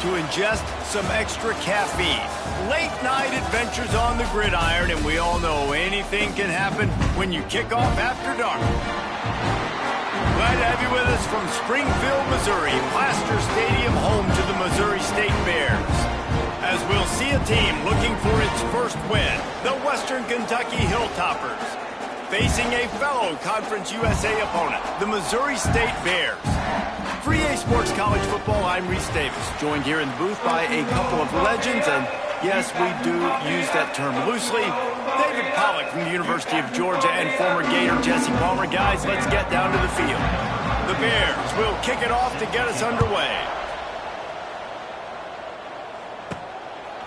to ingest some extra caffeine. Late night adventures on the gridiron, and we all know anything can happen when you kick off after dark. Glad to have you with us from Springfield, Missouri, Plaster Stadium, home to the Missouri State Bears. As we'll see a team looking for its first win, the Western Kentucky Hilltoppers, facing a fellow Conference USA opponent, the Missouri State Bears. For EA Sports College Football, I'm Reese Davis, joined here in the booth by a couple of legends, and yes, we do use that term loosely. David Pollack from the University of Georgia and former Gator Jesse Palmer. Guys, let's get down to the field. The Bears will kick it off to get us underway.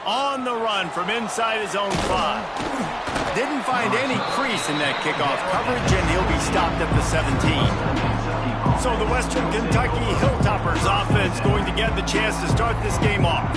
On the run from inside his own 5. Didn't find any crease in that kickoff coverage, and he'll be stopped at the 17. So the Western Kentucky Hilltoppers offense going to get the chance to start this game off.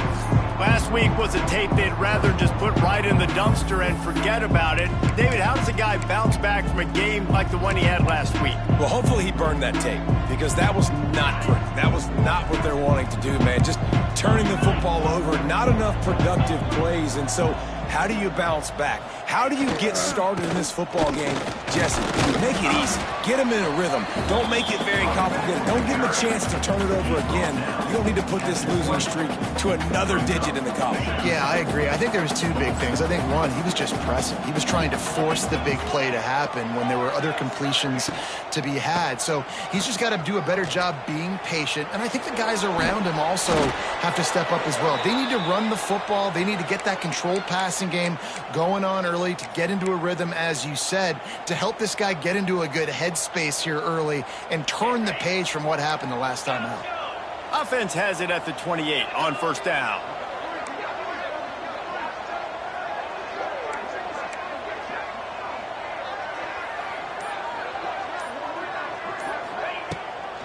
Last week was a tape they'd rather just put right in the dumpster and forget about it. David, how does a guy bounce back from a game like the one he had last week? Well, hopefully he burned that tape, because that was not pretty. That was not what they're wanting to do, man. Just turning the football over, not enough productive plays, and so how do you bounce back? How do you get started in this football game? Jesse, make it easy. Get them in a rhythm. Don't make it very complicated. Don't give them a chance to turn it over again. You don't need to put this losing streak to another digit in the column. Yeah, I agree. I think there was two big things. I think, one, he was just pressing. He was trying to force the big play to happen when there were other completions to be had. So he's just got to do a better job being patient. And I think the guys around him also have to step up as well. They need to run the football. They need to get that controlled passing game going on early to get into a rhythm, as you said, to help this guy get into a good headspace here early and turn the page from what happened the last time out. Offense has it at the 28 on first down.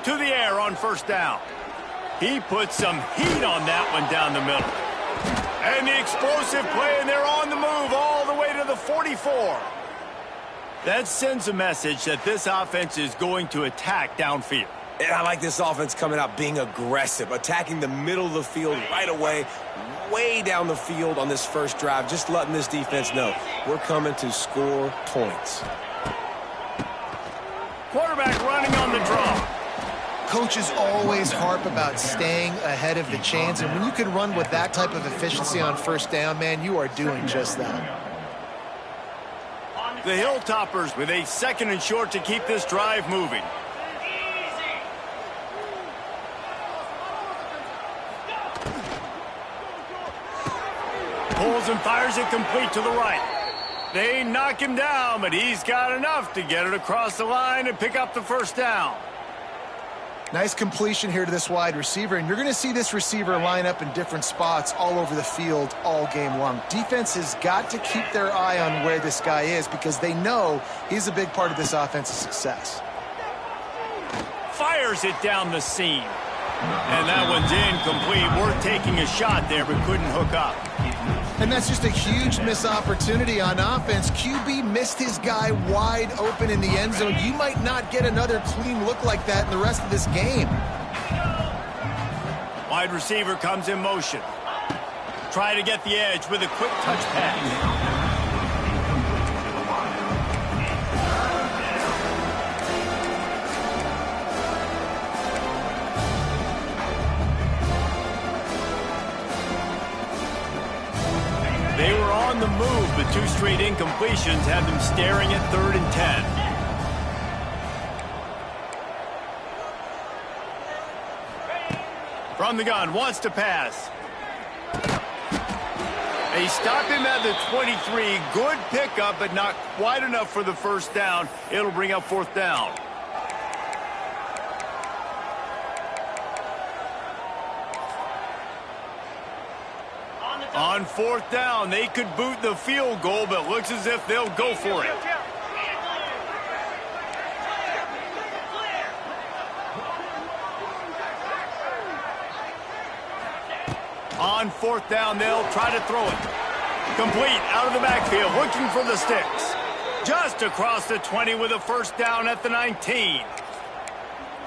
To the air on first down. He put some heat on that one down the middle. And the explosive play, and they're on the move all the way to the 44. That sends a message that this offense is going to attack downfield. And I like this offense coming out being aggressive, attacking the middle of the field right away, way down the field on this first drive, just letting this defense know we're coming to score points. Quarterback running on the draw. Coaches always harp about staying ahead of the chains, and when you can run with that type of efficiency on first down, man, you are doing just that. The Hilltoppers with a 2nd and short to keep this drive moving. Pulls and fires it complete to the right. They knock him down, but he's got enough to get it across the line and pick up the first down. Nice completion here to this wide receiver, and you're going to see this receiver line up in different spots all over the field all game long. Defense has got to keep their eye on where this guy is because they know he's a big part of this offense's success. Fires it down the seam. And that one's incomplete. Worth taking a shot there, but couldn't hook up. And that's just a huge missed opportunity on offense. QB missed his guy wide open in the end zone. You might not get another clean look like that in the rest of this game. Wide receiver comes in motion. Try to get the edge with a quick touch pass. They were on the move, but 2 straight incompletions had them staring at 3rd and 10. From the gun, wants to pass. They stop him at the 23. Good pickup, but not quite enough for the first down. It'll bring up 4th down. On 4th down, they could boot the field goal, but looks as if they'll go for it. On 4th down, they'll try to throw it. Complete out of the backfield, looking for the sticks. Just across the 20 with a first down at the 19.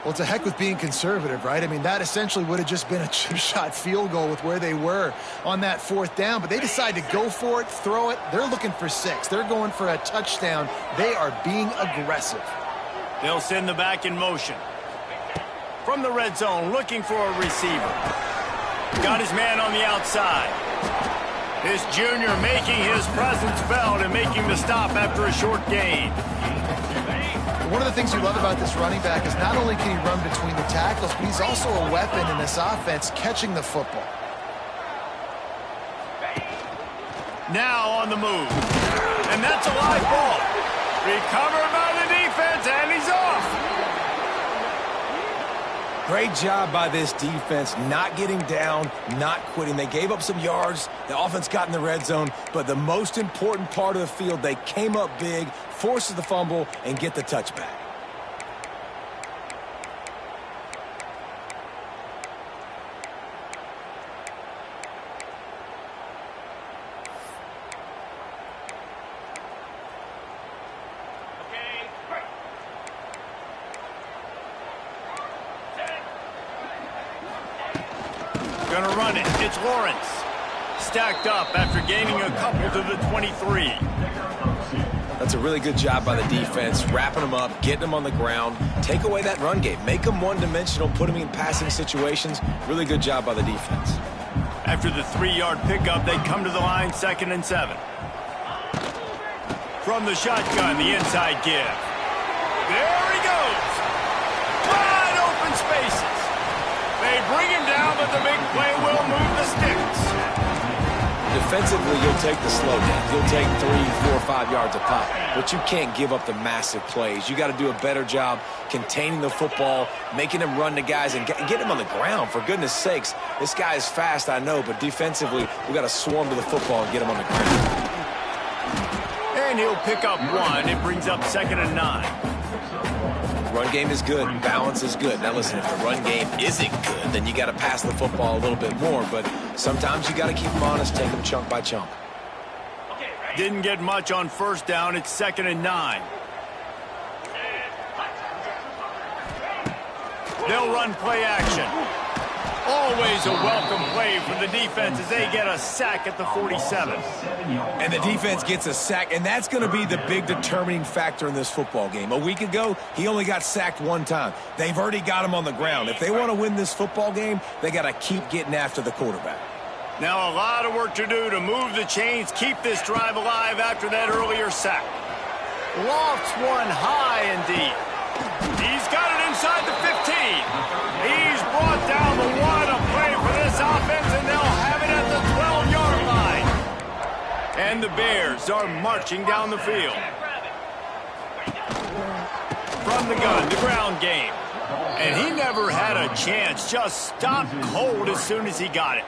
Well, to heck with being conservative, right? I mean, that essentially would have just been a chip-shot field goal with where they were on that 4th down, but they decide to go for it, throw it. They're looking for 6. They're going for a touchdown. They are being aggressive. They'll send the back in motion. From the red zone, looking for a receiver. Got his man on the outside. This junior making his presence felt and making the stop after a short gain. One of the things you love about this running back is not only can he run between the tackles, but he's also a weapon in this offense, catching the football. Now on the move. And that's a live ball. Recovered by the defense, and he's off. Great job by this defense, not getting down, not quitting. They gave up some yards. The offense got in the red zone, but the most important part of the field, they came up big, forces the fumble, and get the touchback. Gonna run it. It's Lawrence. Stacked up after gaining a couple to the 23. That's a really good job by the defense, wrapping them up, getting them on the ground. Take away that run game. Make them one-dimensional, put them in passing situations. Really good job by the defense. After the 3-yard pickup, they come to the line, 2nd and 7. From the shotgun, the inside give. There he goes. Wide open spaces. They bring him down, but the big play will move the sticks. Defensively, you'll take the slow down. You'll take 3, 4, 5 yards a pop, but you can't give up the massive plays. You got to do a better job containing the football, making them run to guys, and get them on the ground. For goodness sakes, this guy is fast, I know, but defensively, we got to swarm to the football and get him on the ground. And he'll pick up 1. It brings up 2nd and 9. Run game is good. Balance is good. Now listen, if the run game isn't good, then you got to pass the football a little bit more. But sometimes you got to keep them honest, take them chunk by chunk. Didn't get much on 1st down. It's 2nd and 9. They'll run play action. Always a welcome play for the defense as they get a sack at the 47. And the defense gets a sack, and that's going to be the big determining factor in this football game. A week ago, he only got sacked 1 time. They've already got him on the ground. If they want to win this football game, they got to keep getting after the quarterback. Now a lot of work to do to move the chains, keep this drive alive after that earlier sack. Lofts one high and deep. He's got it inside the 15. He's brought down the 1, a play for this offense, and they'll have it at the 12-yard line. And the Bears are marching down the field. From the gun, the ground game. And he never had a chance, just stopped cold as soon as he got it.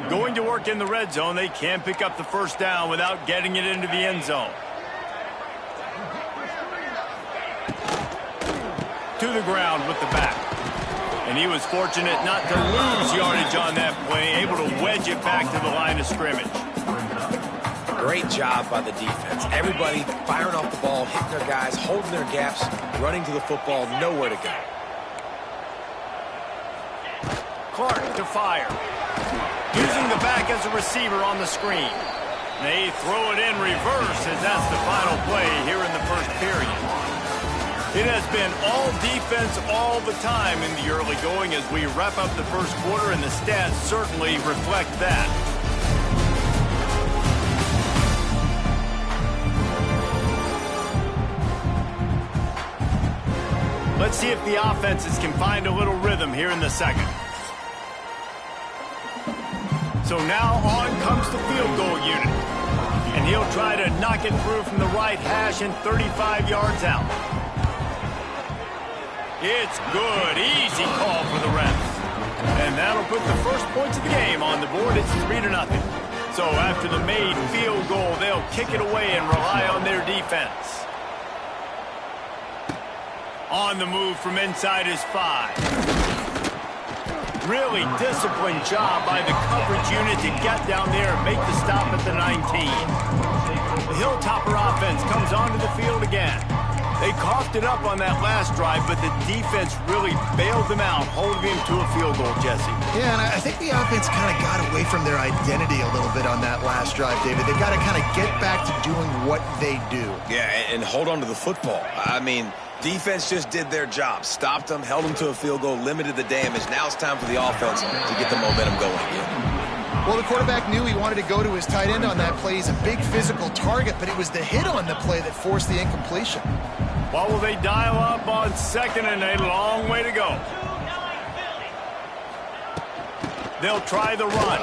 Going to work in the red zone, they can't pick up the 1st down without getting it into the end zone. To the ground with the back. And he was fortunate not to lose yardage on that play, able to wedge it back to the line of scrimmage. Great job by the defense. Everybody firing off the ball, hitting their guys, holding their gaps, running to the football, nowhere to go. Clark to fire. Using the back as a receiver on the screen. They throw it in reverse as that's the final play here in the 1st period. It has been all defense all the time in the early going as we wrap up the 1st quarter, and the stats certainly reflect that. Let's see if the offenses can find a little rhythm here in the 2nd. So now on comes the field goal unit. And he'll try to knock it through from the right hash and 35 yards out. It's good. Easy call for the refs. And that'll put the first points of the game on the board. It's 3-0. So after the made field goal, they'll kick it away and rely on their defense. On the move from inside his 5. Really disciplined job by the coverage unit to get down there and make the stop at the 19. The Hilltopper offense comes onto the field again. They coughed it up on that last drive, but the defense really bailed them out, holding him to a field goal, Jesse. Yeah, and I think the offense kind of got away from their identity a little bit on that last drive, David. They got to kind of get back to doing what they do. Yeah, and hold on to the football. I mean, defense just did their job. Stopped them, held them to a field goal, limited the damage. Now it's time for the offense to get the momentum going again. Well, the quarterback knew he wanted to go to his tight end on that play. He's a big physical target, but it was the hit on the play that forced the incompletion. Well, will they dial up on second and a long way to go? They'll try the run.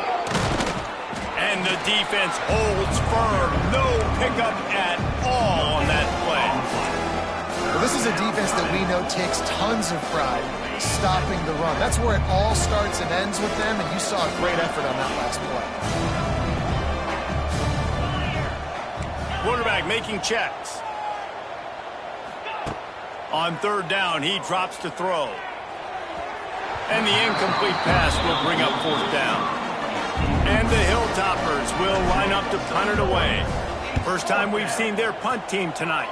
And the defense holds firm. No pickup at all on that play. Well, this is a defense that we know takes tons of pride stopping the run. That's where it all starts and ends with them, and you saw a great effort on that last play. Quarterback making checks. On third down, he drops to throw. And the incomplete pass will bring up fourth down. And the Hilltoppers will line up to punt it away. First time we've seen their punt team tonight.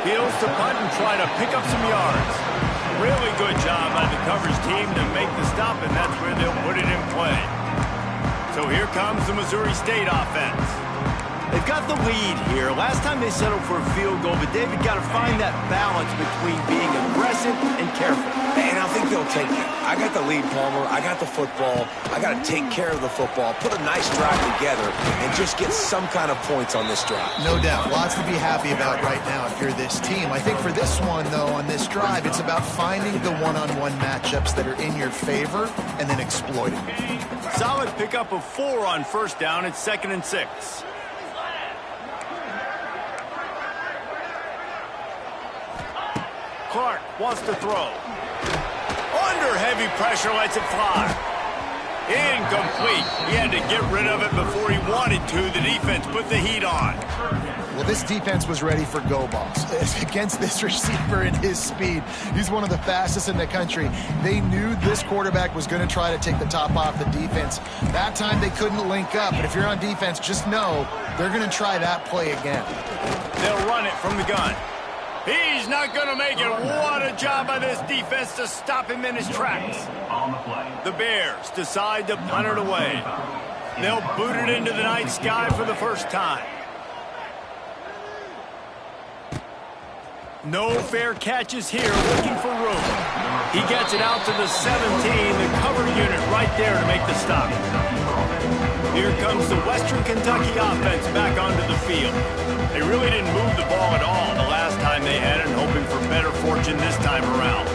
Heels to punt and try to pick up some yards. Really good job by the coverage team to make the stop, and that's where they'll put it in play. So here comes the Missouri State offense. They've got the lead here. Last time they settled for a field goal, but David got to find that balance between being aggressive and careful. And I think they'll take it. I got the lead, Palmer. I got the football. I got to take care of the football, put a nice drive together, and just get some kind of points on this drive. No doubt. Lots to be happy about right now if you're this team. I think for this one, though, on this drive, it's about finding the one-on-one matchups that are in your favor and then exploiting them. Solid pickup of 4 on first down. It's 2nd and 6. Clark wants to throw. Under heavy pressure, lets it fly. Incomplete. He had to get rid of it before he wanted to. The defense put the heat on. Well, this defense was ready for go balls. Against this receiver and his speed, he's one of the fastest in the country. They knew this quarterback was going to try to take the top off the defense. That time they couldn't link up, but if you're on defense, just know they're going to try that play again. They'll run it from the gun. He's not going to make it. What a job by this defense to stop him in his tracks. The Bears decide to punt it away. They'll boot it into the night sky for the first time. No fair catches here, looking for room. He gets it out to the 17, the cover unit right there to make the stop. Here comes the Western Kentucky offense back onto the field. They really didn't move the ball at all the last time they had it, hoping for better fortune this time around.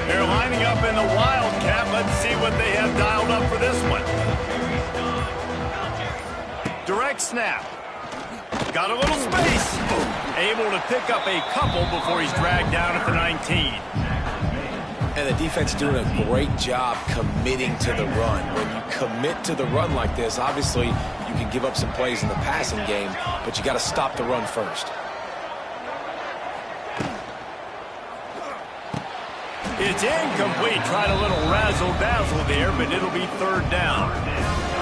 They're lining up in the Wildcat. Let's see what they have dialed up for this one. Direct snap. Got a little space. Able to pick up a couple before he's dragged down at the 19. And the defense doing a great job committing to the run. When you commit to the run like this, obviously you can give up some plays in the passing game, but you got to stop the run first. It's incomplete. Tried a little razzle-dazzle there, but it'll be third down.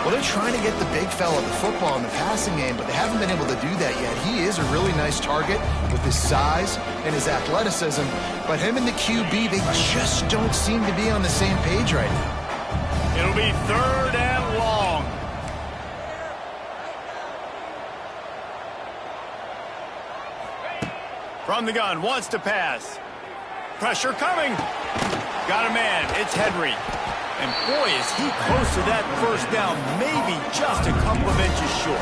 Well, they're trying to get the big fella the football in the passing game, but they haven't been able to do that yet. He is a really nice target with his size and his athleticism, but him and the QB, they just don't seem to be on the same page right now. It'll be third and long. From the gun, wants to pass. Pressure coming. Got a man. It's Henry. And boy, is he close to that first down, maybe just a couple of inches short.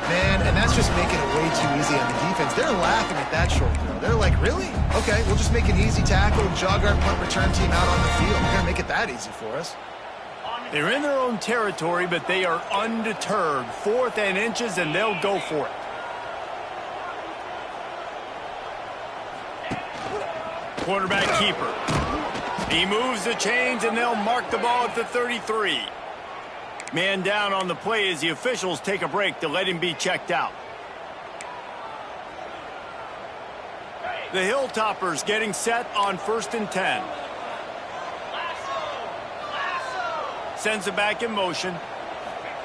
Man, and that's just making it way too easy on the defense. They're laughing at that short throw. They're like, really? Okay, we'll just make an easy tackle and jog our punt return team out on the field. We're going to make it that easy for us. They're in their own territory, but they are undeterred. 4th and inches, and they'll go for it. Quarterback keeper. He moves the chains, and they'll mark the ball at the 33. Man down on the play as the officials take a break to let him be checked out. The Hilltoppers getting set on 1st and 10. Sends it back in motion.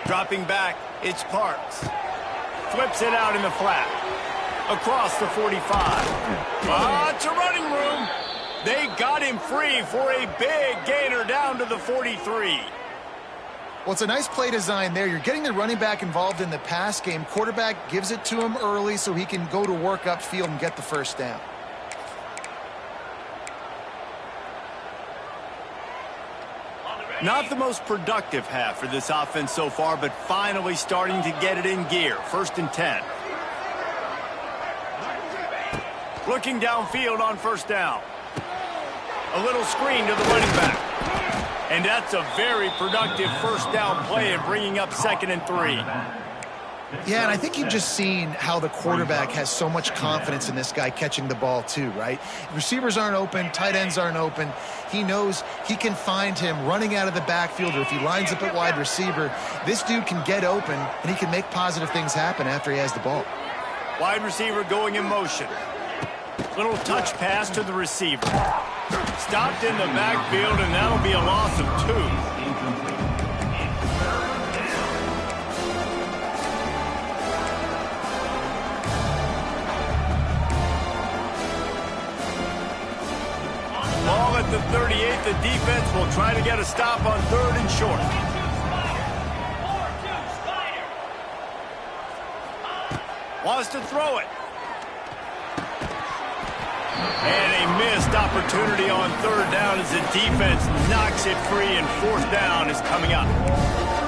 Dropping back, it's Parks. flips it out in the flat. Across the 45. It's a running room. They got him free for a big gainer down to the 43. Well, it's a nice play design there. You're getting the running back involved in the pass game. Quarterback gives it to him early so he can go to work upfield and get the first down. Not the most productive half for this offense so far, but finally starting to get it in gear. 1st and 10. Looking downfield on 1st down. A little screen to the running back. And that's a very productive 1st down play and bringing up 2nd and 3. Yeah, and I think you've just seen how the quarterback has so much confidence in this guy catching the ball too, right? Receivers aren't open, tight ends aren't open. He knows he can find him running out of the backfield, or if he lines up at wide receiver, this dude can get open and he can make positive things happen after he has the ball. Wide receiver going in motion. Little touch pass to the receiver. Stopped in the backfield, and that'll be a loss of 2. Ball at the 38. The defense will try to get a stop on 3rd and short. Wants to throw it. And a missed opportunity on 3rd down as the defense knocks it free, and 4th down is coming up.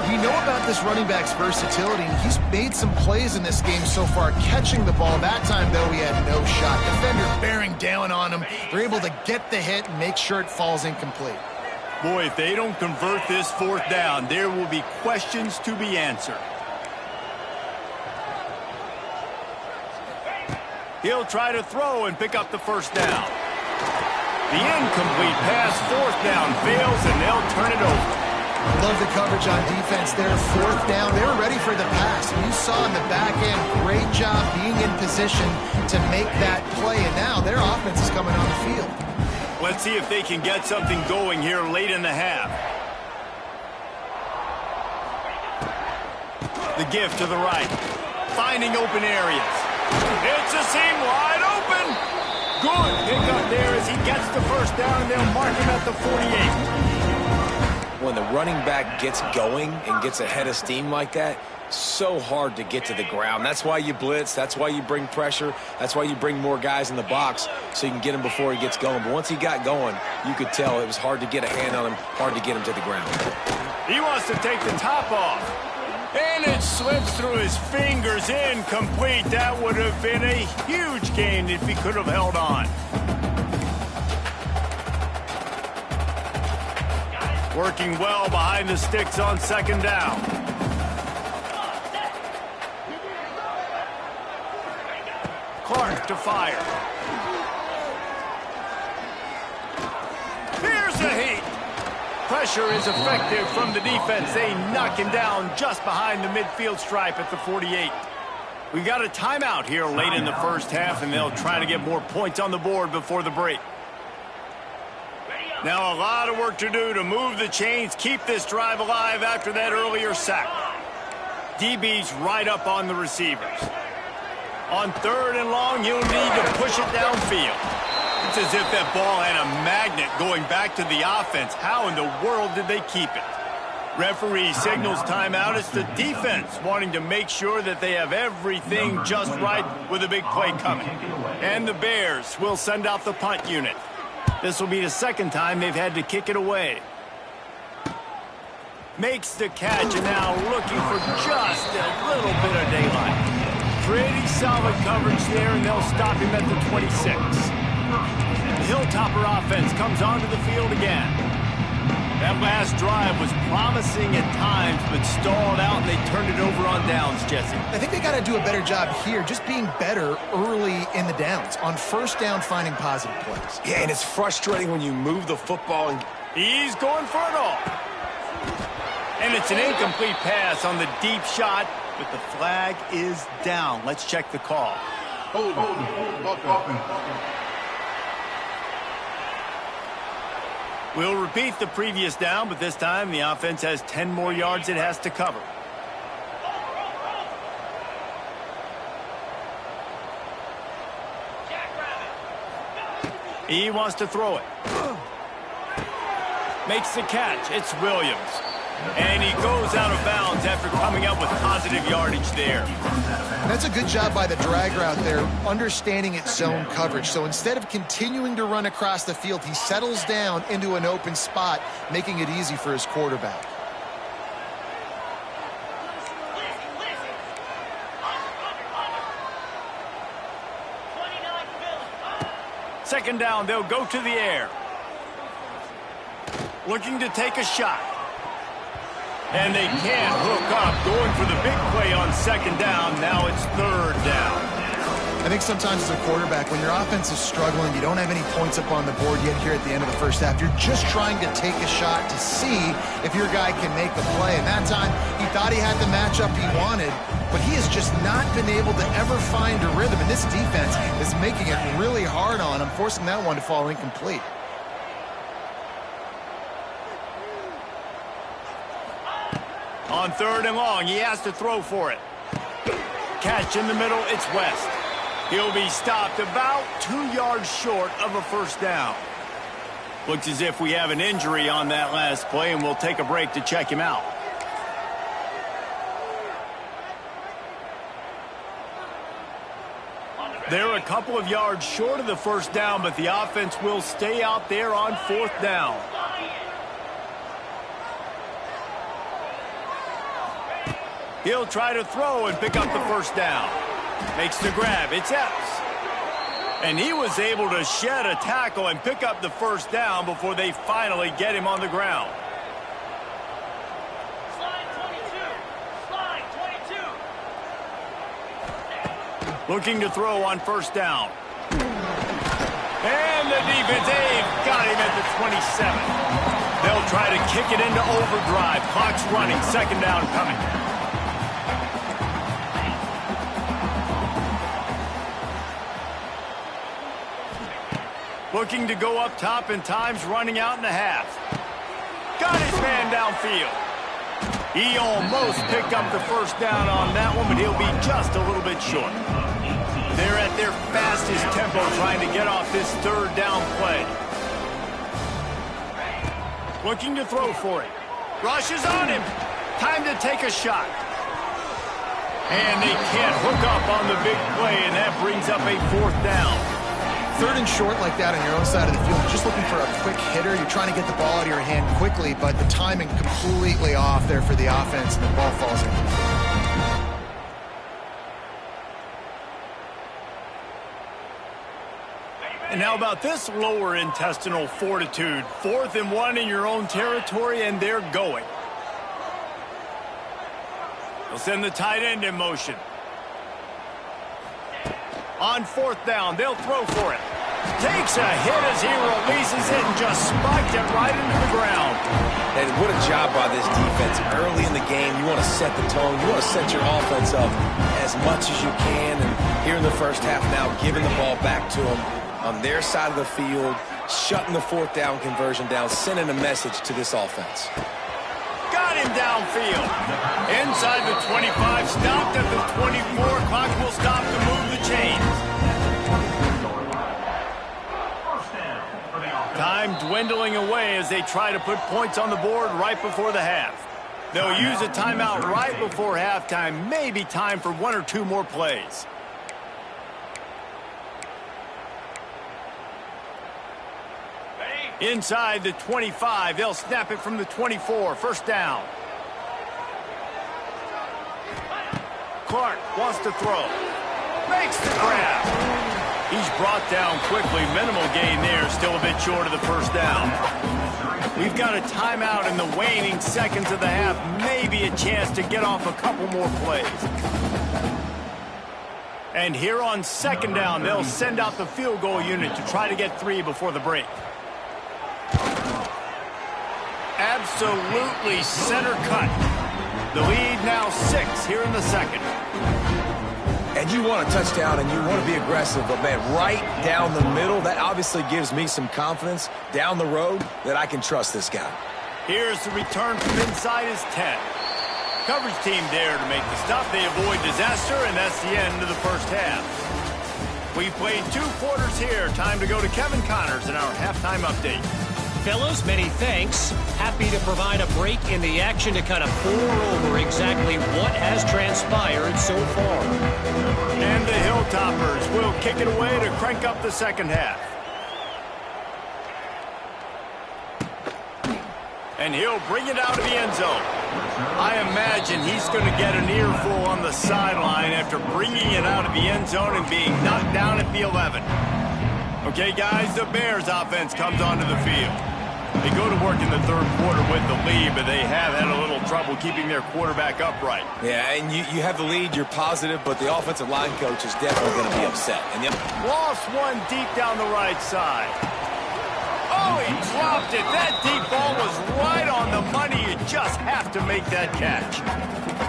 We know about this running back's versatility. He's made some plays in this game so far catching the ball. That time, though, he had no shot. Defender bearing down on him. They're able to get the hit and make sure it falls incomplete. Boy, if they don't convert this 4th down, there will be questions to be answered. He'll try to throw and pick up the 1st down. The incomplete pass, 4th down, fails, and they'll turn it over. Love the coverage on defense there. 4th down. They were ready for the pass. And you saw in the back end, great job being in position to make that play. And now their offense is coming on the field. Let's see if they can get something going here late in the half. The give to the right. Finding open areas. It's a seam wide open. Good pickup there as he gets the 1st down, and they'll mark him at the 48. When the running back gets going and gets ahead of steam like that, so hard to get to the ground. That's why you blitz. That's why you bring pressure. That's why you bring more guys in the box so you can get him before he gets going. But once he got going, you could tell it was hard to get a hand on him, hard to get him to the ground. He wants to take the top off. And it slips through his fingers, incomplete. That would have been a huge gain if he could have held on. Working well behind the sticks on 2nd down. Clark to fire. Here's a heat. Pressure is effective from the defense. They knock him down just behind the midfield stripe at the 48. We got a timeout here late in the 1st half, and they'll try to get more points on the board before the break. Now a lot of work to do to move the chains, keep this drive alive after that earlier sack. DB's right up on the receivers. On 3rd and long, you'll need to push it downfield. It's as if that ball had a magnet going back to the offense. How in the world did they keep it? Referee signals timeout. It's the defense wanting to make sure that they have everything just right with a big play coming. And the Bears will send out the punt unit. This will be the 2nd time they've had to kick it away. Makes the catch, and now looking for just a little bit of daylight. Pretty solid coverage there, and they'll stop him at the 26. The Hilltopper offense comes onto the field again. That last drive was promising at times, but stalled out, and they turned it over on downs, Jesse. I think they got to do a better job here, just being better early in the downs. On 1st down, finding positive plays. Yeah, and it's frustrating when you move the football and... He's going for it all. And it's an incomplete pass on the deep shot, but the flag is down. Let's check the call. Hold on. We'll repeat the previous down, but this time the offense has 10 more yards it has to cover. He wants to throw it. Makes the catch. It's Williams. And he goes out of bounds after coming up with positive yardage there. That's a good job by the drag route there, understanding its zone coverage. So instead of continuing to run across the field, he settles down into an open spot, making it easy for his quarterback. Second down, they'll go to the air. Looking to take a shot. And they can't hook up, going for the big play on second down. Now it's third down. I think sometimes as a quarterback, when your offense is struggling, you don't have any points up on the board yet here at the end of the first half. You're just trying to take a shot to see if your guy can make the play. And that time, he thought he had the matchup he wanted, but he has just not been able to ever find a rhythm. And this defense is making it really hard on him, forcing that one to fall incomplete. On third and long, he has to throw for it. Catch in the middle, it's West. He'll be stopped about 2 yards short of a first down. Looks as if we have an injury on that last play, and we'll take a break to check him out. They're a couple of yards short of the first down, but the offense will stay out there on fourth down. He'll try to throw and pick up the first down. Makes the grab. It's Epps. And he was able to shed a tackle and pick up the first down before they finally get him on the ground. Slide 22. Looking to throw on first down. And the defense, they've got him at the 27. They'll try to kick it into overdrive. Clock's running. Second down coming. Looking to go up top, and time's running out in the half. Got his man downfield. He almost picked up the first down on that one, but he'll be just a little bit short. They're at their fastest tempo trying to get off this third down play. Looking to throw for it. Rush is on him. Time to take a shot. And they can't hook up on the big play, and that brings up a fourth down. Third and short like that on your own side of the field, you're just looking for a quick hitter. You're trying to get the ball out of your hand quickly, but the timing completely off there for the offense, and the ball falls in. And how about this lower intestinal fortitude? 4th and 1 in your own territory, and they're going. They'll send the tight end in motion. On fourth down, they'll throw for it. Takes a hit as he releases it and just spiked it right into the ground. And what a job by this defense. Early in the game, you want to set the tone. You want to set your offense up as much as you can. And here in the first half now, giving the ball back to them on their side of the field, shutting the fourth down conversion down, sending a message to this offense. Got him downfield. Inside the 25, stopped at the 24. Clock will stop to move the chains. Time dwindling away as they try to put points on the board right before the half. They'll use a timeout right before halftime. Maybe time for 1 or 2 more plays. Inside the 25, they'll snap it from the 24. First down. Clark wants to throw. Makes the grab. He's brought down quickly. Minimal gain there. Still a bit short of the first down. We've got a timeout in the waning seconds of the half. Maybe a chance to get off a couple more plays. And here on second down, they'll send out the field goal unit to try to get 3 before the break. Absolutely center cut. The lead now 6 here in the second. And you want a touchdown and you want to be aggressive, but man, right down the middle, that obviously gives me some confidence down the road that I can trust this guy. Here's the return from inside his 10. Coverage team there to make the stop. They avoid disaster, and that's the end of the first half. We've played 2 quarters here. Time to go to Kevin Connors in our halftime update. Fellas, many thanks. Happy to provide a break in the action to kind of pour over exactly what has transpired so far. And the Hilltoppers will kick it away to crank up the second half. And he'll bring it out of the end zone. I imagine he's going to get an earful on the sideline after bringing it out of the end zone and being knocked down at the 11. Okay, guys, the Bears offense comes onto the field. They go to work in the third quarter with the lead, but they have had a little trouble keeping their quarterback upright. Yeah, and you have the lead, you're positive, but the offensive line coach is definitely going to be upset. And lost one deep down the right side. Oh, he dropped it. That deep ball was right on the money. You just have to make that catch.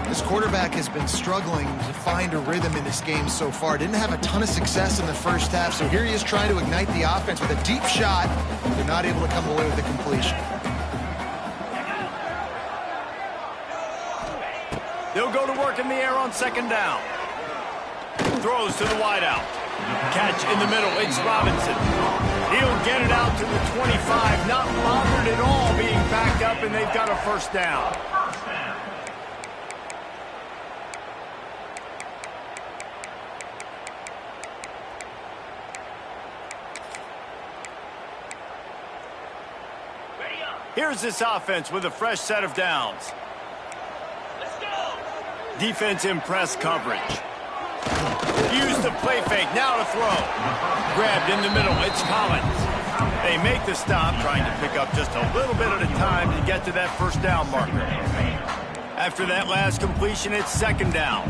This quarterback has been struggling to find a rhythm in this game so far. Didn't have a ton of success in the first half, so here he is trying to ignite the offense with a deep shot. They're not able to come away with the completion. They'll go to work in the air on second down. Throws to the wideout. Catch in the middle. It's Robinson. He'll get it out to the 25. Not bothered at all being backed up, and they've got a first down. Here's this offense with a fresh set of downs. Let's go. Defense in press coverage. Use the play fake, now to throw. Grabbed in the middle, it's Collins. They make the stop, trying to pick up just a little bit at a time to get to that first down marker. After that last completion, it's second down.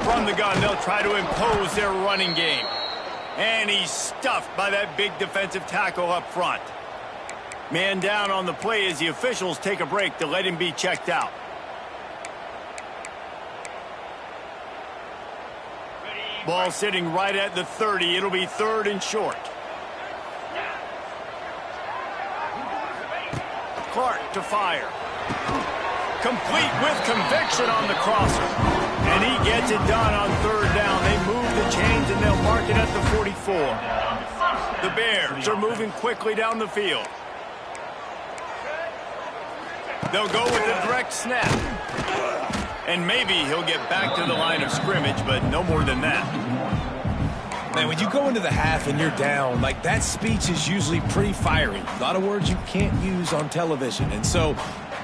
From the gun, they'll try to impose their running game. And he's stuffed by that big defensive tackle up front. Man down on the play as the officials take a break to let him be checked out. Ball sitting right at the 30. It'll be third and short. Clark to fire. Complete with conviction on the crosser. And he gets it done on third down. They move the chains and they'll mark it at the 44. The Bears are moving quickly down the field. They'll go with a direct snap. And maybe he'll get back to the line of scrimmage, but no more than that. Man, when you go into the half and you're down, like, that speech is usually pretty fiery. A lot of words you can't use on television. And so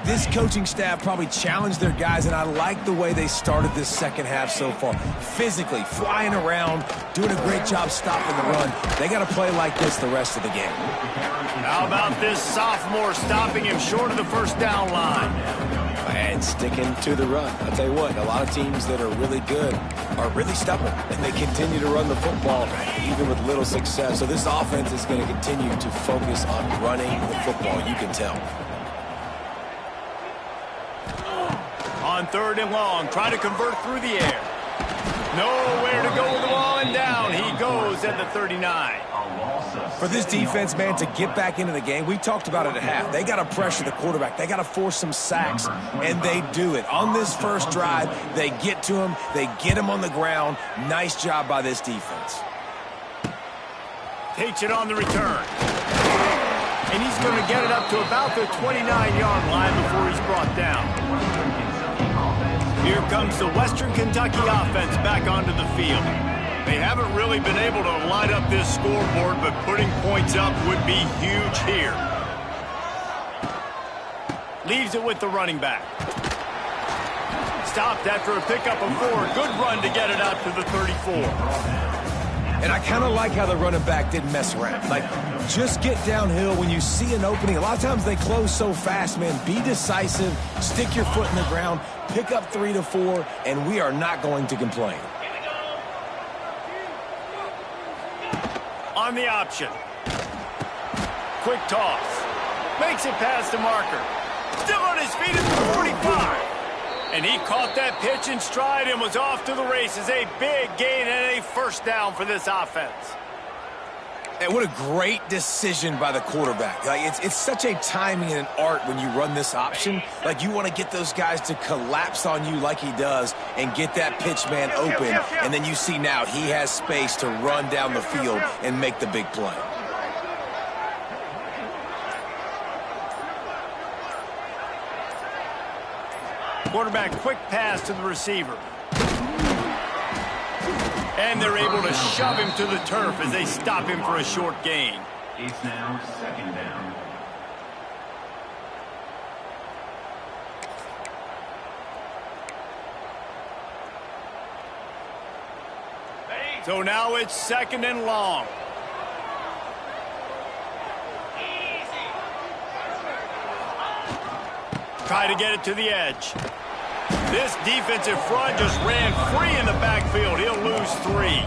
this coaching staff probably challenged their guys, and I like the way they started this second half so far. Physically, flying around, doing a great job stopping the run. They got to play like this the rest of the game. How about this sophomore stopping him short of the first down line? And sticking to the run. I'll tell you what, a lot of teams that are really good are really stubborn, and they continue to run the football even with little success. So this offense is going to continue to focus on running the football, you can tell. On third and long, try to convert through the air. Nowhere to go with the ball, and down he goes at the 39. For this defense, man, to get back into the game, we talked about it at half. They got to pressure the quarterback. They got to force some sacks, and they do it. On this first drive, they get to him. They get him on the ground. Nice job by this defense. Takes it on the return. And he's going to get it up to about the 29-yard line before he's brought down. Here comes the Western Kentucky offense back onto the field. They haven't really been able to light up this scoreboard, but putting points up would be huge here. Leaves it with the running back. Stopped after a pickup of 4. Good run to get it out to the 34. And I kind of like how the running back didn't mess around. Like, just get downhill when you see an opening. A lot of times they close so fast, man. Be decisive, stick your foot in the ground, pick up 3 to 4, and we are not going to complain. On the option. Quick toss. Makes it past the marker. Still on his feet at the 45. And he caught that pitch in stride and was off to the races. A big gain and a first down for this offense. And what a great decision by the quarterback. Like it's such a timing and an art when you run this option. Like you want to get those guys to collapse on you like he does and get that pitch man open. And then you see now he has space to run down the field and make the big play. Quarterback quick pass to the receiver. And they're able to shove him to the turf as they stop him for a short gain. It's now 2nd down. So now it's 2nd and long. Try to get it to the edge. This defensive front just ran free in the backfield. He'll lose 3.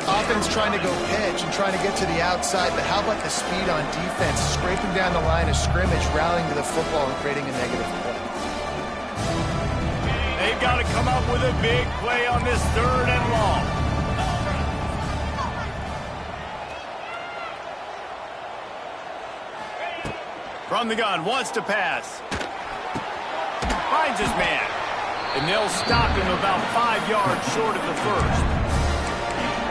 Offense trying to go pitch and trying to get to the outside, but how about the speed on defense? Scraping down the line of scrimmage, rallying to the football and creating a negative play. They've got to come up with a big play on this 3rd and long. From the gun, wants to pass. Finds his man. And they'll stop him about 5 yards short of the 1st.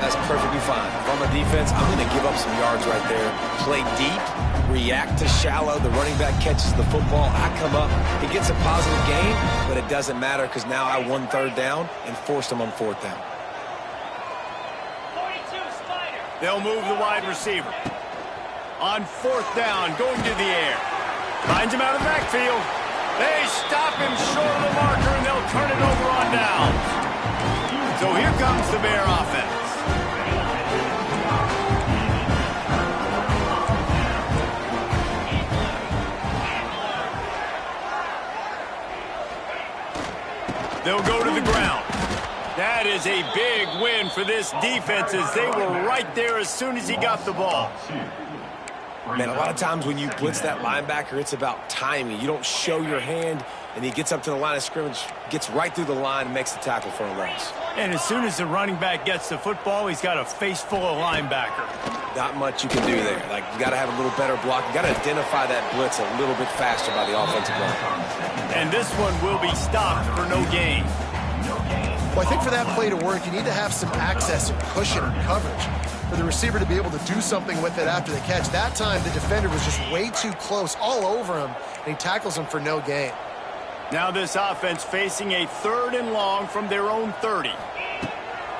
That's perfectly fine. If I'm a defense, I'm going to give up some yards right there. Play deep, react to shallow. The running back catches the football. I come up. He gets a positive gain, but it doesn't matter because now I won 3rd down and forced him on 4th down. 42 Spider. They'll move the wide receiver. On 4th down, going to the air. Finds him out of the backfield. They stop him short of the marker, and they'll turn it over on downs. So here comes the Bear offense. They'll go to the ground. That is a big win for this defense as they were right there as soon as he got the ball. Man, a lot of times when you blitz that linebacker, it's about timing. You don't show your hand, and he gets up to the line of scrimmage, gets right through the line, and makes the tackle for a loss. And as soon as the running back gets the football, he's got a face full of linebacker. Not much you can do there. Like, you got to have a little better block. You got to identify that blitz a little bit faster by the offensive line. And this one will be stopped for no gain. Well, I think for that play to work, you need to have some access and cushion and coverage for the receiver to be able to do something with it after the catch. That time, the defender was just way too close, all over him, and he tackles him for no gain. Now this offense facing a 3rd and long from their own 30.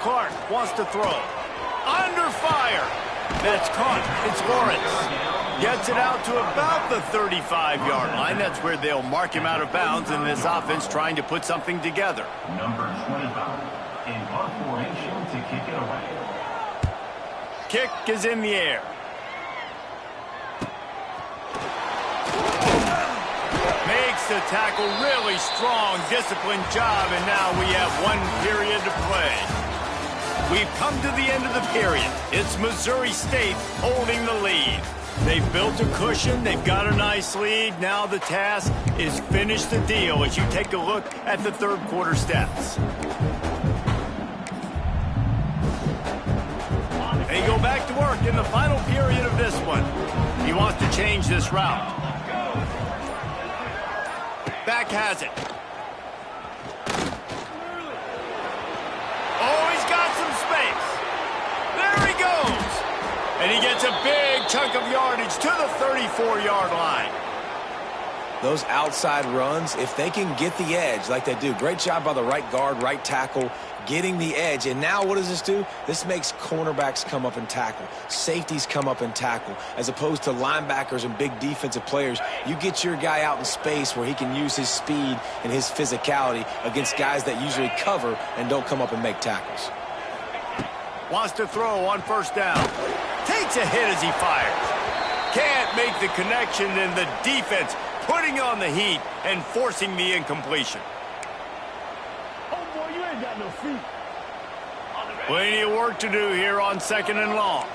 Clark wants to throw. Under fire. That's caught. It's Lawrence. Gets it out to about the 35-yard line. That's where they'll mark him out of bounds in this offense trying to put something together. Number 25 in punt formation to kick it away. Kick is in the air. Makes the tackle, really strong, disciplined job, and now we have 1 period to play. We've come to the end of the period. It's Missouri State holding the lead. They've built a cushion. They've got a nice lead. Now the task is finish the deal as you take a look at the 3rd quarter stats. They go back to work in the final period of this one. He wants to change this route. Back has it. Oh, he's got some space. There he goes. And he gets a big chunk of yardage to the 34-yard line. Those outside runs, if they can get the edge like they do, great job by the right guard, right tackle, getting the edge. And now what does this do? This makes cornerbacks come up and tackle. Safeties come up and tackle. As opposed to linebackers and big defensive players, you get your guy out in space where he can use his speed and his physicality against guys that usually cover and don't come up and make tackles. Wants to throw on 1st down. Takes a hit as he fires. Can't make the connection, and the defense putting on the heat and forcing the incompletion. Oh, boy, you ain't got no feet. Plenty of work to do here on 2nd and long.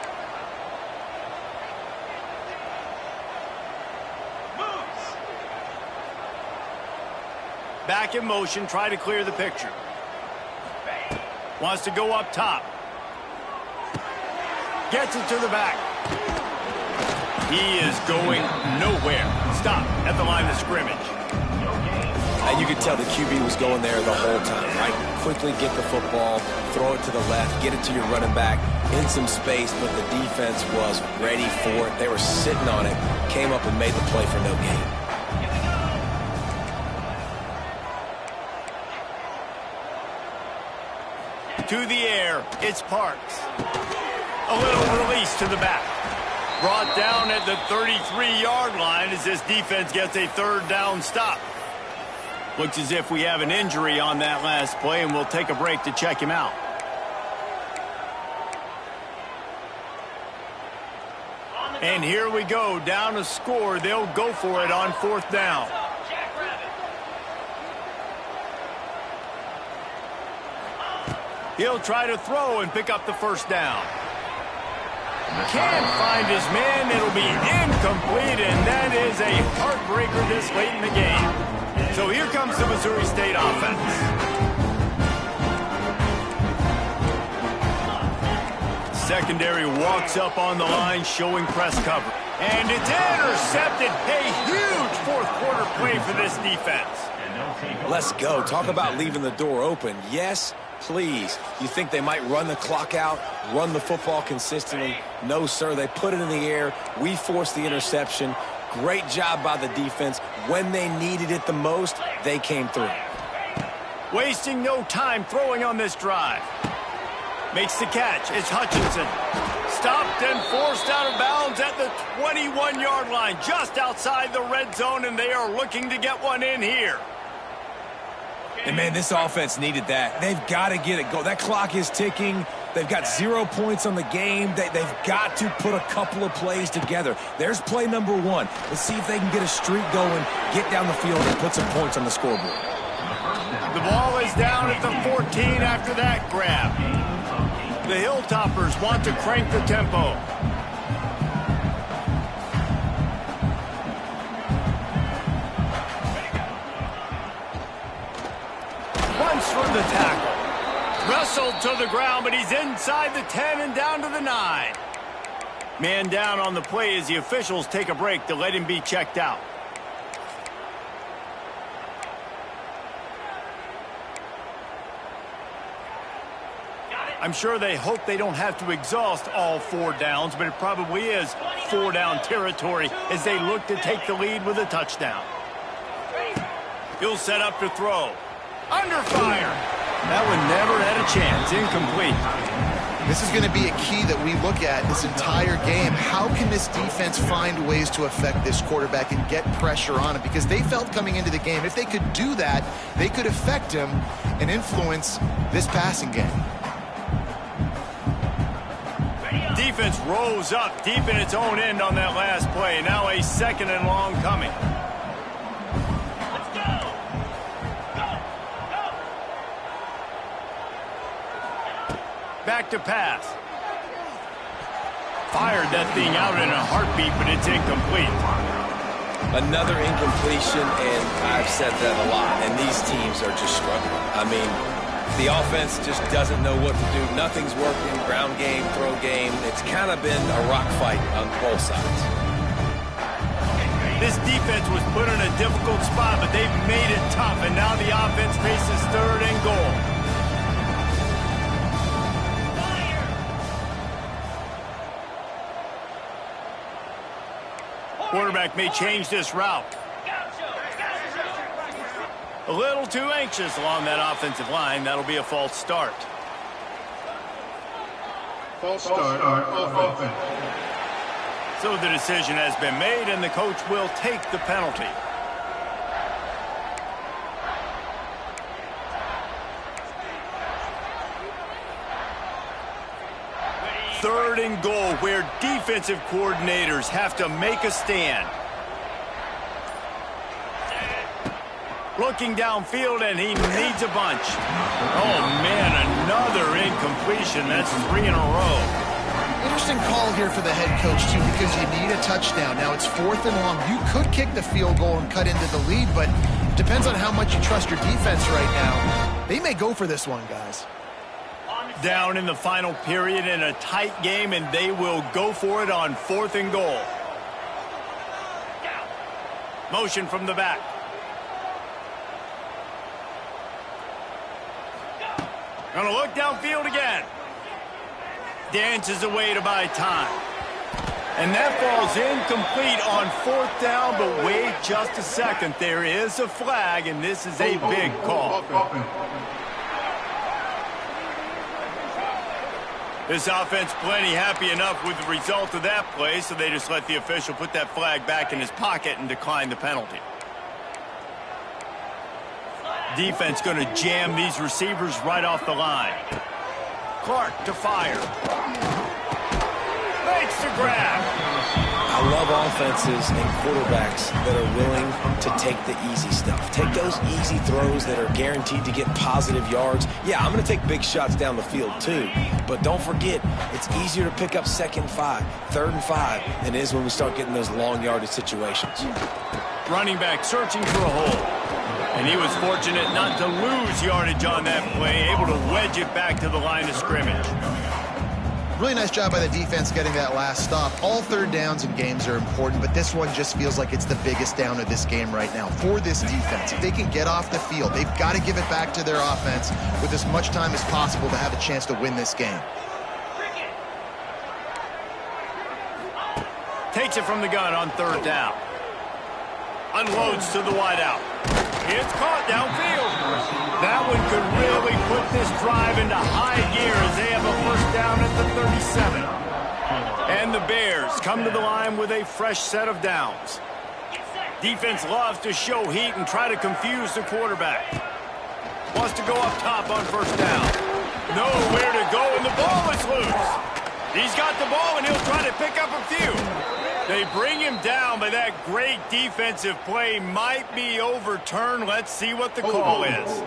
Back in motion, try to clear the picture. Wants to go up top. Gets it to the back. He is going nowhere. Stop at the line of scrimmage. And you could tell the QB was going there the whole time, right? Quickly get the football, throw it to the left, get it to your running back in some space, but the defense was ready for it. They were sitting on it, came up and made the play for no gain. To the air, it's Parks. A little release to the back. Brought down at the 33-yard line as this defense gets a third down stop. Looks as if we have an injury on that last play, and we'll take a break to check him out. And here we go, down a score. They'll go for it on fourth down. He'll try to throw and pick up the first down. Can't find his man. It'll be incomplete, and that is a heartbreaker this late in the game. So here comes the Missouri State offense. Secondary walks up on the line, showing press cover. And it's intercepted. A huge fourth quarter play for this defense. Let's go. Talk about leaving the door open. Yes, please. You think they might run the clock out, run the football consistently? No, sir. They put it in the air. We forced the interception. Great job by the defense. When they needed it the most, they came through. Wasting no time throwing on this drive. Makes the catch. It's Hutchinson. Stopped and forced out of bounds at the 21-yard line, just outside the red zone, and they are looking to get one in here. And, man, this offense needed that. They've got to get it go. That clock is ticking. They've got 0 points on the game. They've got to put a couple of plays together. There's play number one. Let's see if they can get a streak going, get down the field, and put some points on the scoreboard. The ball is down at the 14 after that grab. The Hilltoppers want to crank the tempo. Once from the tackle. Wrestled to the ground, but he's inside the 10 and down to the 9. Man down on the play as the officials take a break to let him be checked out. I'm sure they hope they don't have to exhaust all 4 downs, but it probably is 4-down territory as they look to take the lead with a touchdown. He'll set up to throw. Under fire. That one never had a chance. Incomplete. This is going to be a key that we look at this entire game. How can this defense find ways to affect this quarterback and get pressure on him? Because they felt coming into the game, if they could do that, they could affect him and influence this passing game. Defense rose up deep in its own end on that last play. Now a second and long coming. Back to pass. Fired that thing out in a heartbeat, but it's incomplete. Another incompletion, and I've said that a lot, and these teams are just struggling. I mean, the offense just doesn't know what to do. Nothing's working. Ground game, throw game. It's kind of been a rock fight on both sides. This defense was put in a difficult spot, but they've made it tough, and now the offense faces third and goal. Quarterback may change this route. A little too anxious along that offensive line. That'll be a false start. False start on offense. So the decision has been made, and the coach will take the penalty. Third and goal, where defensive coordinators have to make a stand. Looking downfield, and he needs a bunch. Oh, man, another incompletion. That's 3 in a row. Interesting call here for the head coach, too, because you need a touchdown. Now it's 4th and long. You could kick the field goal and cut into the lead, but it depends on how much you trust your defense right now. They may go for this one, guys. Down in the final period in a tight game, and they will go for it on 4th and goal. Motion from the back. Gonna look downfield again. Dances away to buy time. And that falls incomplete on 4th down, but wait just a second. There is a flag, and this is a big call. This offense plenty happy enough with the result of that play, so they just let the official put that flag back in his pocket and decline the penalty. Defense going to jam these receivers right off the line. Clark to fire. Makes the grab. I love offenses and quarterbacks that are willing to take the easy stuff. Take those easy throws that are guaranteed to get positive yards. Yeah, I'm going to take big shots down the field too. But don't forget, it's easier to pick up 2nd and 5, 3rd and 5 than it is when we start getting those long yardage situations. Running back searching for a hole. And he was fortunate not to lose yardage on that play, able to wedge it back to the line of scrimmage. Really nice job by the defense getting that last stop. All 3rd downs in games are important, but this one just feels like it's the biggest down of this game right now for this defense. If they can get off the field, they've got to give it back to their offense with as much time as possible to have a chance to win this game. Takes it from the gun on 3rd down. Unloads to the wideout. It's caught downfield. That one could really put this drive into high gear as they have a 1st down at the 37. And the Bears come to the line with a fresh set of downs. Defense loves to show heat and try to confuse the quarterback. Wants to go up top on 1st down. Nowhere to go, and the ball is loose. He's got the ball, and he'll try to pick up a few. They bring him down, but that great defensive play might be overturned. Let's see what the call is.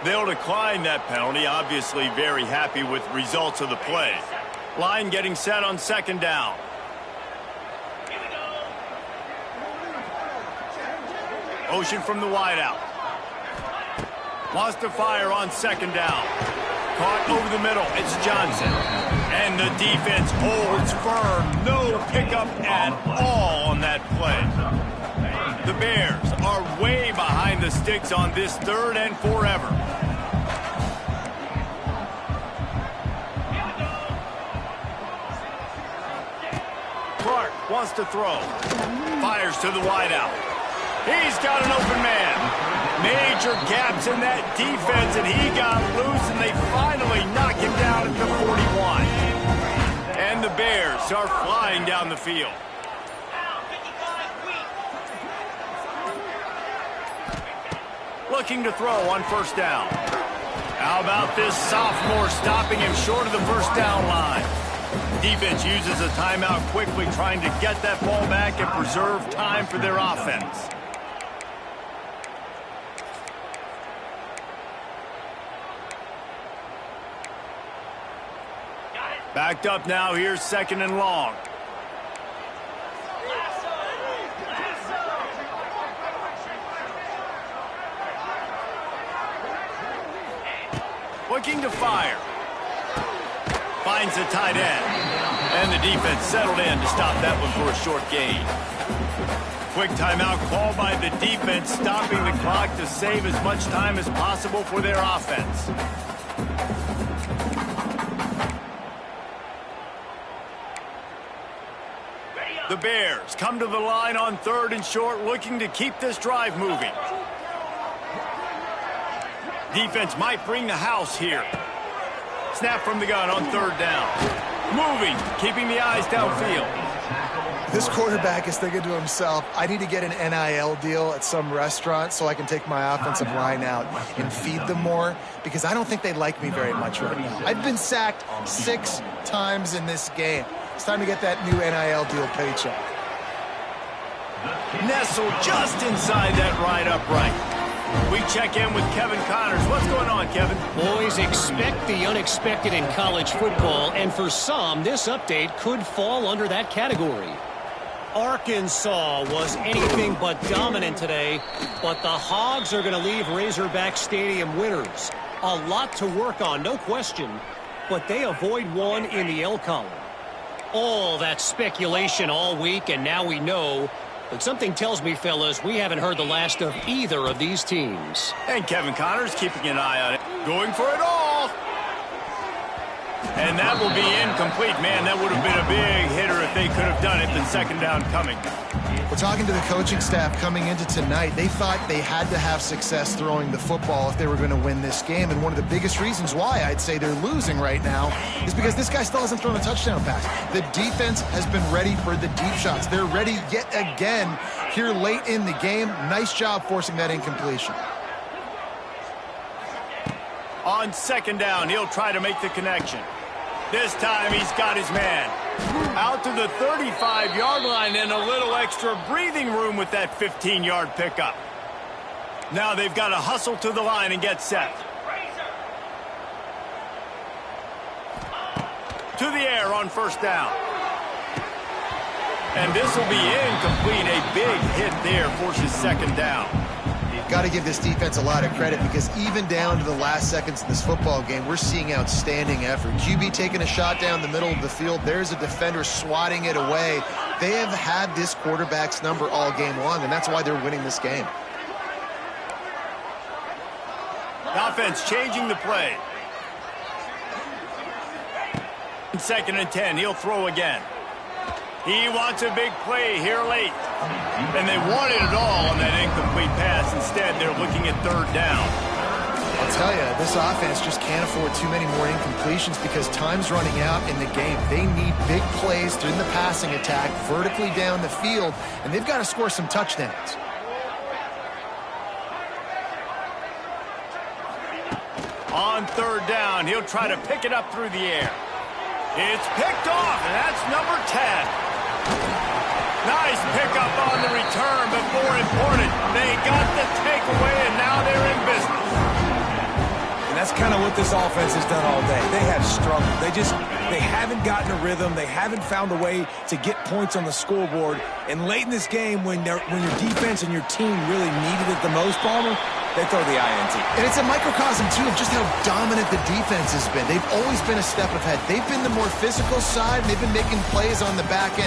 They'll decline that penalty, obviously very happy with results of the play. Line getting set on 2nd down. Motion from the wideout. Wants to fire on 2nd down. Caught over the middle. It's Johnson. And the defense holds firm. No pickup at all on that play. The Bears are way behind the sticks on this 3rd and forever. Clark wants to throw. Fires to the wideout. He's got an open man. Major gaps in that defense, and he got loose, and they finally knock him down at the 41. And the Bears are flying down the field. Looking to throw on 1st down. How about this sophomore stopping him short of the 1st down line? Defense uses a timeout quickly, trying to get that ball back and preserve time for their offense. Backed up now, here's 2nd and long. Looking to fire. Finds the tight end. And the defense settled in to stop that one for a short gain. Quick timeout called by the defense, stopping the clock to save as much time as possible for their offense. The Bears come to the line on 3rd and short, looking to keep this drive moving. Defense might bring the house here. Snap from the gun on 3rd down. Moving, keeping the eyes downfield. This quarterback is thinking to himself, I need to get an NIL deal at some restaurant so I can take my offensive line out and feed them more, because I don't think they like me very much right now. I've been sacked 6 times in this game. It's time to get that new NIL deal paycheck. Nestled just inside that right upright. We check in with Kevin Connors. What's going on, Kevin? Boys, expect the unexpected in college football, and for some, this update could fall under that category. Arkansas was anything but dominant today, but the Hogs are going to leave Razorback Stadium winners. A lot to work on, no question, but they avoid one in the L column. All that speculation all week, and now we know. But something tells me, fellas, we haven't heard the last of either of these teams. And Kevin Connors keeping an eye on it. Going for it all. And that will be incomplete. Man, that would have been a big hitter if they could have done it. Then second down coming. We're talking to the coaching staff coming into tonight. They thought they had to have success throwing the football if they were going to win this game. And one of the biggest reasons why I'd say they're losing right now is because this guy still hasn't thrown a touchdown pass. The defense has been ready for the deep shots. They're ready yet again here late in the game. Nice job forcing that incompletion. On second down, he'll try to make the connection. This time he's got his man. Out to the 35-yard line and a little extra breathing room with that 15-yard pickup. Now they've got to hustle to the line and get set. To the air on first down. And this will be incomplete. A big hit there forces second down. Got to give this defense a lot of credit because even down to the last seconds of this football game, we're seeing outstanding effort. QB taking a shot down the middle of the field. There's a defender swatting it away. They have had this quarterback's number all game long, and that's why they're winning this game. Offense changing the play. Second and 10, he'll throw again. He wants a big play here late. And they wanted it all on that incomplete pass. Instead, they're looking at third down. I'll tell you, this offense just can't afford too many more incompletions because time's running out in the game. They need big plays in the passing attack, vertically down the field, and they've got to score some touchdowns. On third down, he'll try to pick it up through the air. It's picked off, and that's number 10. Nice pickup on the return, but more important, they got the takeaway, and now they're in business. And that's kind of what this offense has done all day. They have struggled. They haven't gotten a rhythm. They haven't found a way to get points on the scoreboard. And late in this game, when your defense and your team really needed it the most, Palmer, they throw the INT. And it's a microcosm, too, of just how dominant the defense has been. They've always been a step ahead. They've been the more physical side. They've been making plays on the back end.